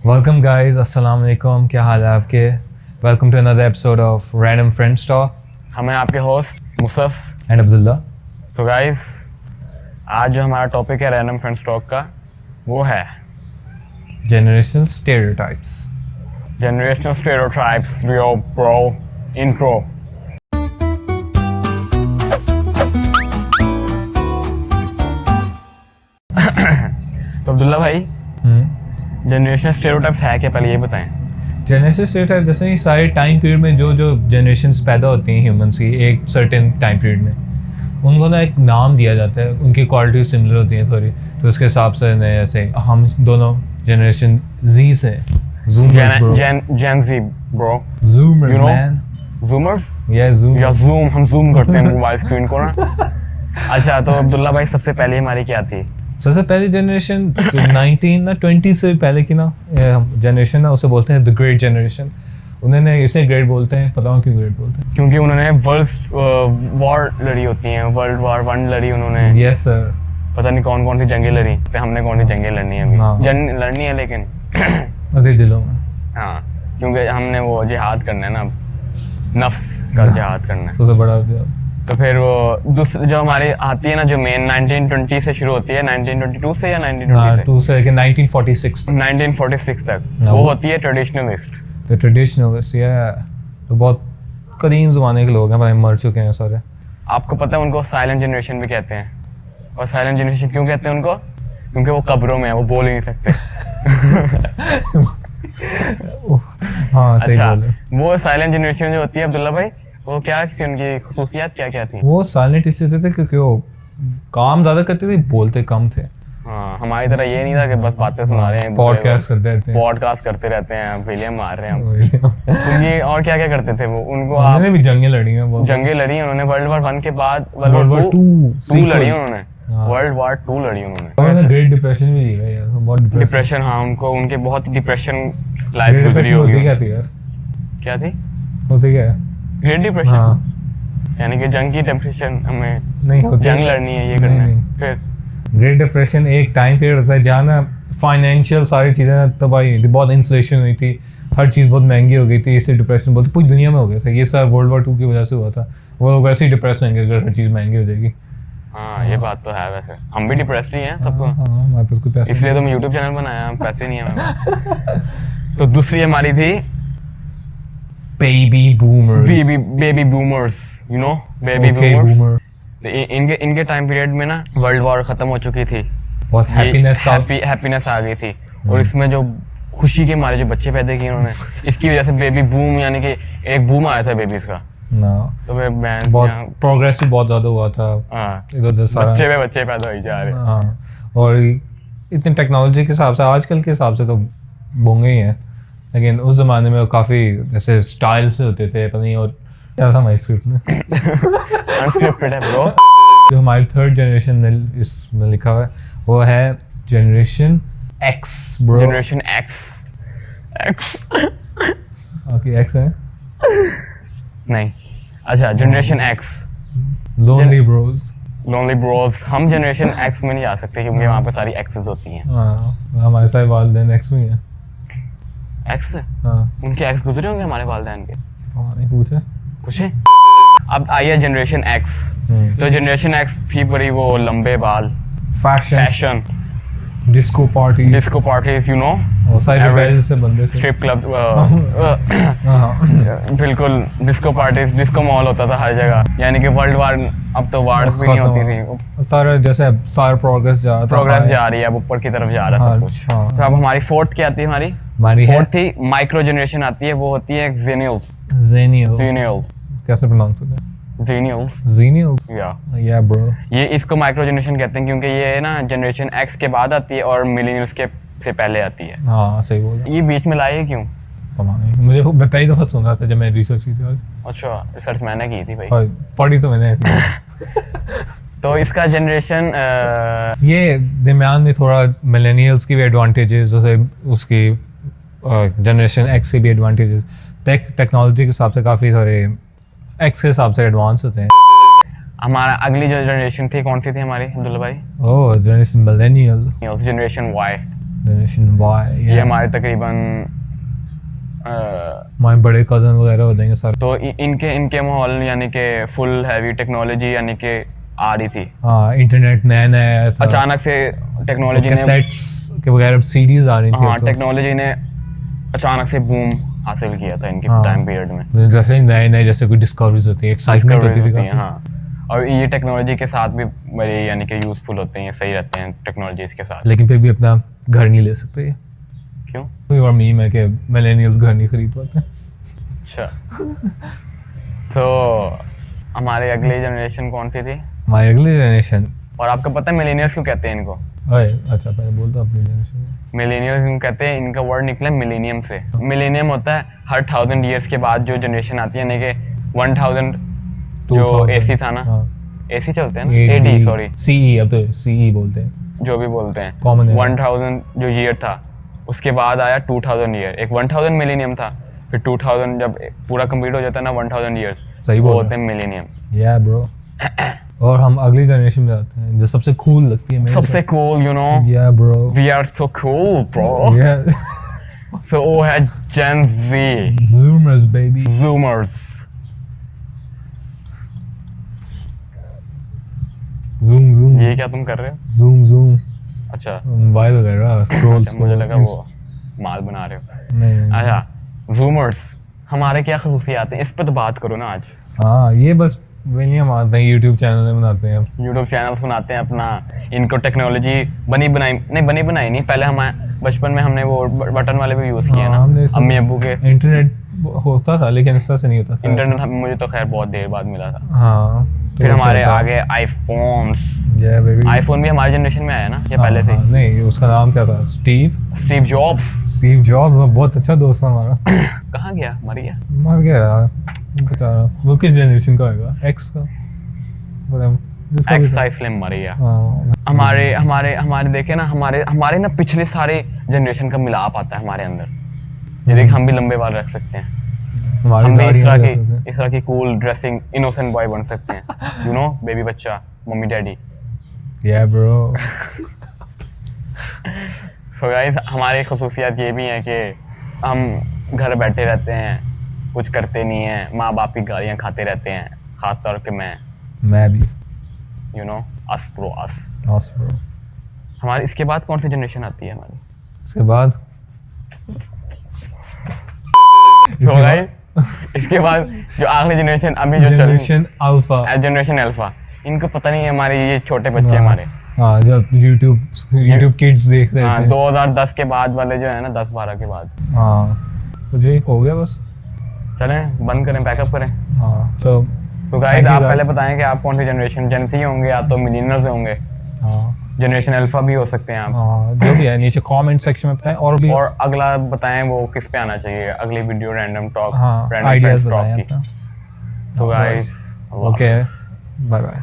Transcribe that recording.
Welcome guys, अस्सलाम वालेकुम। क्या हाल है आपके? Welcome to another episode of random friends talk. हम हैं आपके होस्ट मुसफ एंड अब्दुल्ला। तो गाइस आज जो हमारा टॉपिक है रैंडम फ्रेंड्स टॉक का वो है जनरेशनल स्टेरियोटाइप्स। जनरेशनल स्टेरियोटाइप्स रियो प्रो इंट्रो। तो अब्दुल्ला भाई जनरेशनल स्टेरियोटाइप्स है क्या, पहले ये बताएं। जनरेशनल स्टेरियोटाइप जैसे ही सारे टाइम पीरियड में जो जो जनरेशंस पैदा होती हैं ह्यूमंस की एक सर्टेन टाइम पीरियड में, उनको ना एक नाम दिया जाता है। उनकी क्वालिटी सिमिलर होती हैं थोड़ी, तो उसके हिसाब से जैसे हम दोनों जनरेशन जी से जेन ज़ी ब्रो, ज़ूमर्स You know? मैन। जूमर्स या जूम हम जूम करते हैं मोबाइल स्क्रीन को ना। अच्छा तो अब्दुल्ला भाई सबसे पहले हमारी क्या थी? सबसे पहली जनरेशन 1920 से पहले की ना जनरेशन ना, उसे बोलते हैं द ग्रेट जनरेशन। उन्होंने इसे ग्रेट बोलते हैं, पता क्यों ग्रेट बोलते हैं? क्योंकि उन्होंने वर्ल्ड वॉर लड़ी होती हैं, वर्ल्ड वॉर 1 लड़ी उन्होंने। Yes sir. पता नहीं कौन कौन सी जंगें लड़ी, तो हमने कौन सी जंगें लड़नी है हाँ। अभी। जंग लड़नी है लेकिन अरे दिलों में। हाँ, क्योंकि हमने वो जिहाद करना है ना, नफ्स का जिहाद करना है। सबसे बड़ा जो तो फिर वो दूसरी जो हमारी आती है ना, जो मेन 1920 से शुरू होती है, 1922 से या 1920 से लेके 1946 तक। 1946 तक हाँ, वो वो- होती है ट्रेडिशनलिस्ट। द ट्रेडिशनलिस्ट, या तो बहुत कदीम ज़माने के लोग हैं भाई, मर चुके हैं सारे। आपको पता है उनको साइलेंट जनरेशन भी कहते हैं। और साइलेंट जनरेशन क्यों कहते हैं उनको? क्योंकि वो कब्रों में है, वो बोल ही नहीं सकते। हाँ सही अच्छा, बोले। वो साइलेंट जनरेशन जो होती है अब्दुल्ला भाई, वो क्या थी, उनकी खुसूसियात क्या क्या थी? वो साइलेंट इसलिए थे क्योंकि वो काम ज़्यादा करते थे, बोलते कम थे। हाँ, हमारी तरह ये नहीं था कि बस बातें सुना रहे हैं, पॉडकास्ट करते रहते हैं। पॉडकास्ट करते रहते हैं, विलियम मार रहे हैं हम। उन्होंने उनकी और क्या क्या करते थे वो? उनको आप भी जंगें लड़ी हैं बहुत। जंगें लड़ी हैं उन्होंने, वर्ल्ड वॉर 1 के बाद World world War war II 2 लड़ी हैं उन्होंने, हाँ। वर्ल्ड वॉर 2 लड़ी उन्होंने उन्होंने। ग्रेट डिप्रेशन भी दिया यार, बहुत डिप्रेशन, हाँ, उनको उनके बहुत डिप्रेशन लाइफ ग्रेट गुजरी डिप्रेशन होगी। होती क्या थी यार? क्या थी? होती क्या है? ग्रेट डिप्रेशन, हाँ यानी कि जंग की डिप्रेशन, हमें नहीं होती। जंग लड़नी है, ये नहीं, करना है। नहीं। फिर ग्रेट डिप्रेशन एक टाइम पीरियड होता है जहाँ ना फाइनेंशियल सारी चीज़ें तबाही हुई थी, बहुत इन्फ्लेशन हुई थी, हर चीज़ बहुत महंगी हो गई थी, इससे डिप्रेशन बहुत पूरी दुनिया में हो गया था। ये सब वर्ल्ड वॉर 2 की वजह से हुआ था। वो लोग वैसे ही डिप्रेस होंगे अगर हर चीज़ महंगी हो जाएगी। हाँ, ये बात तो है। वैसे हम भी डिप्रेस्ड ही हैं सबको, हाँ, हमारे पास कोई पैसा इसलिए तो मैं यूट्यूब चैनल बनाया, पैसे नहीं है हमारे पास। तो दूसरी हमारी थी baby boomers. Baby boomers, you know, baby boomers. इनके टाइम पीरियड में ना वर्ल्ड वॉर खत्म हो चुकी थी, बहुत हैप्पीनेस आ गई थी, और इसमें जो खुशी के मारे जो बच्चे पैदा किए उन्होंने, इसकी वजह से बेबी बूम, यानी कि एक बूम आया था बेबीज का। ना तो फिर मैं बहुत प्रोग्रेस भी बहुत ज़्यादा हुआ था। हाँ, इधर उधर सारा बच्चे पे बच्चे पैदा हो जा रहे। हाँ, और इतनी टेक्नोलॉजी के हिसाब से आजकल के हिसाब से तो बोंगे ही हैं, लेकिन उस ज़माने में वो काफ़ी जैसे स्टाइल से होते थे, पता नहीं और क्या था हमारी स्क्रिप्ट में। अनस्क्रिप्टेड है ब्रो। जो हमारी थर्ड जनरेशन में इसमें लिखा हुआ है वो है generation X bro. Generation X okay, X है नहीं, अच्छा, generation X, lonely bros. Lonely bros. हम जनरेशन एक्स में नहीं जा सकते क्योंकि वहाँ पे सारी एक्सेस होती हैं। हाँ, हमारे सारे वालिदैन एक्स में ही है। एक्स, हाँ, उनके एक्स गुजरे होंगे हमारे वालिदैन के, नहीं पूछे। पूछे। अब आइए जनरेशन एक्स। तो जनरेशन एक्स थी बड़ी वो लंबे बाल, fashion, disco parties, you know, और सारे बैल से बंदे थे। स्ट्रिप क्लब, हाँ, बिल्कुल डिस्को पार्टीज, डिस्को मॉल होता था हर जगह, यानी कि वर्ल्ड वार, अब तो वार्स भी नहीं होती थी, सारा जैसे सारा प्रोग्रेस जा रही है, अब ऊपर की तरफ जा रहा है सब कुछ। हाँ। तो अब हमारी फोर्थ क्या आती है? हमारी है फोर्थ थी माइक्रो जनरेशन आती है, वो होती है ज़ेनियल्स। ज़ेनियल्स। कैसे प्रोनाउंस होता है? ज़ेनियल्स, या ब्रो। ये इसको माइक्रो जनरेशन कहते हैं क्योंकि ये ना जनरेशन एक्स के बाद आती है और मिलेनियल्स के से पहले आती है। हाँ सही बोल। ये बीच में लाई है क्यों? पता नहीं, मुझे मैं पहली दफ़ा सुन रहा था जब मैं रिसर्च की थी आज। अच्छा, रिसर्च मैंने की थी भाई। और पढ़ी तो मैंने तो इसका जनरेशन ये दरमियान में थोड़ा मिलेनियल्स की भी एडवांटेजेस, जैसे उसकी जनरेशन एक्स के भी एडवांटेजेस, टेक्नोलॉजी के हिसाब से काफ़ी सारे एक्स के हिसाब से एडवांस होते हैं। हमारा अगली जो जनरेशन थी कौन सी थी हमारी अब्दुल्ला भाई? Oh, generation millennial. Generation Y. Generation Y ये हमारे तकरीबन हमारे बड़े कजन वगैरह हो जाएंगे सारे। तो इनके इनके माहौल यानी कि फुल हैवी टेक्नोलॉजी यानी कि आ रही थी। हाँ इंटरनेट नया नया आया था, अचानक से टेक्नोलॉजी ने, कैसेट्स के बगैर सीडीज आ रही थी। हाँ अब तो टेक्नोलॉजी ने अचानक से बूम हासिल किया था इनके हाँ। टाइम पीरियड में। जैसे ही नए नए जैसे कोई डिस्कवरीज होती है, एक्साइटमेंट होती Discoveries थी होती हैं, काफी। हाँ। और ये टेक्नोलॉजी के साथ भी बड़े यानी कि यूजफुल होते हैं, सही रहते हैं टेक्नोलॉजीज के साथ। लेकिन फिर भी अपना घर नहीं ले सकते ये। क्यों? कोई और मीम है कि मिलेनियल्स घर नहीं खरीद पाते। अच्छा। तो हमारे अगली जनरेशन कौन सी थी? हमारी अगली जनरेशन, और आपको पता है मिलेनियल्स क्यों कहते हैं इनको? अरे अच्छा पहले बोल दो अपनी जनरेशन। मिलेनियल्स क्यों कहते हैं? इनका वर्ड निकला मिलेनियम से। मिलेनियम होता है हर 1000 ईयर्स के बाद जो जनरेशन आती है, यानी कि 1000 जो 2000, एसी था ना, हाँ, एसी चलते हैं ना, एडी सॉरी, सीई, अब तो सीई बोलते हैं, जो भी बोलते हैं। कॉमन है। 1000 जो ईयर था, उसके बाद आया 2000 ईयर। एक 1000 मिलेनियम था, फिर 2000 जब पूरा कंप्लीट हो जाता है ना 1000 ईयर, सही वो बोल होते हैं मिलेनियम। या ब्रो। और हम अगली जनरेशन में आते हैं जो सबसे कूल लगती है मेरे सबसे cool, you know, yeah bro, we are so cool bro. Yeah so वो है gen Z, zoomers baby. Zoomers. Zoom zoom ये क्या तुम कर रहे हो? ज़ूम ज़ूम अच्छा, वाइब कर रहा, स्क्रॉल अच्छा, मुझे लगा वो माल बना रहे हो। नहीं नहीं। अच्छा, ज़ूमर्स हमारे क्या खसूसियात हैं, इस पे तो बात करो ना आज। हाँ ये बस वही हम आते हैं, यूट्यूब चैनल बनाते हैं। यूट्यूब चैनल्स बनाते हैं अपना, इनको टेक्नोलॉजी बनी बनाई नहीं, पहले हम बचपन में हमने वो बटन वाले भी यूज़ किए हाँ, ना, हमने अम्मी अब्बू के। इंटरनेट होता था लेकिन इस तरह से नहीं होता था। इंटरनेट मुझे तो खैर बहुत देर बाद मिला था। हाँ तो फिर वो हमारे चलता। आगे आईफोन्स, या बेबी। आईफोन भी हमारी जनरेशन में आया ना, ये हाँ, पहले थे। हाँ, नहीं उसका नाम क्या था? Steve Steve jobs. Steve jobs, वो बहुत अच्छा दोस्त था हमारा। कहाँ गया? मर गया? मर गया यार बेचारा। वो किस जनरेशन का होगा? एक्स का, मतलब जिसका भी एक्स था। स्लिम मर गया। हाँ हमारे हमारे हमारे देखे ना, हमारे हमारे ना पिछले सारे जनरेशन का मिलाप आता है हमारे अंदर। ये देख, हम भी लंबे बाल रख सकते हैं, हमारी हम भी दाढ़ियाँ भी रख सकते इस तरह की कूल ड्रेसिंग इनोसेंट बॉय बन सकते हैं, यू नो, बेबी बच्चा, मम्मी डैडी। हैं। या ब्रो। सो गाइस, हमारी खसूसियात ये भी हैं कि हम घर बैठे रहते हैं, कुछ करते नहीं हैं, माँ बाप की गालियाँ खाते रहते हैं, खास तौर पे मैं भी। You know, us bro us. Awesome, bro. हमारी इसके बाद कौन सी जनरेशन आती है हमारी? इसके बाद तो गाइस, इसके बाद जो आखिरी जनरेशन अभी जो चल रही जनरेशन अल्फा। जनरेशन अल्फा, इनको पता नहीं है हमारे ये छोटे बच्चे हमारे। हाँ जब यूट्यूब किड्स देख रहे हाँ, थे। 2010 के बाद वाले जो है ना, 10-12 के बाद। हाँ तो जी हो गया बस। चलें बंद करें, पैकअप करें। हाँ तो तो गाइस, Thank you, आप guys. पहले बताएं कि आप कौन सी जनरेशन, जेनसी होंगे या तो मिलीनियल्स होंगे, हाँ जनरेशन अल्फा भी हो सकते हैं आप। हाँ जो भी है नीचे कमेंट सेक्शन में बताएं। और भी और अगला बताएं वो किस पे आना चाहिए, अगली वीडियो रैंडम टॉक, हाँ रैंडम आइडियाज टॉक बताएं की। अपना। तो गाइस, ओके बाय बाय।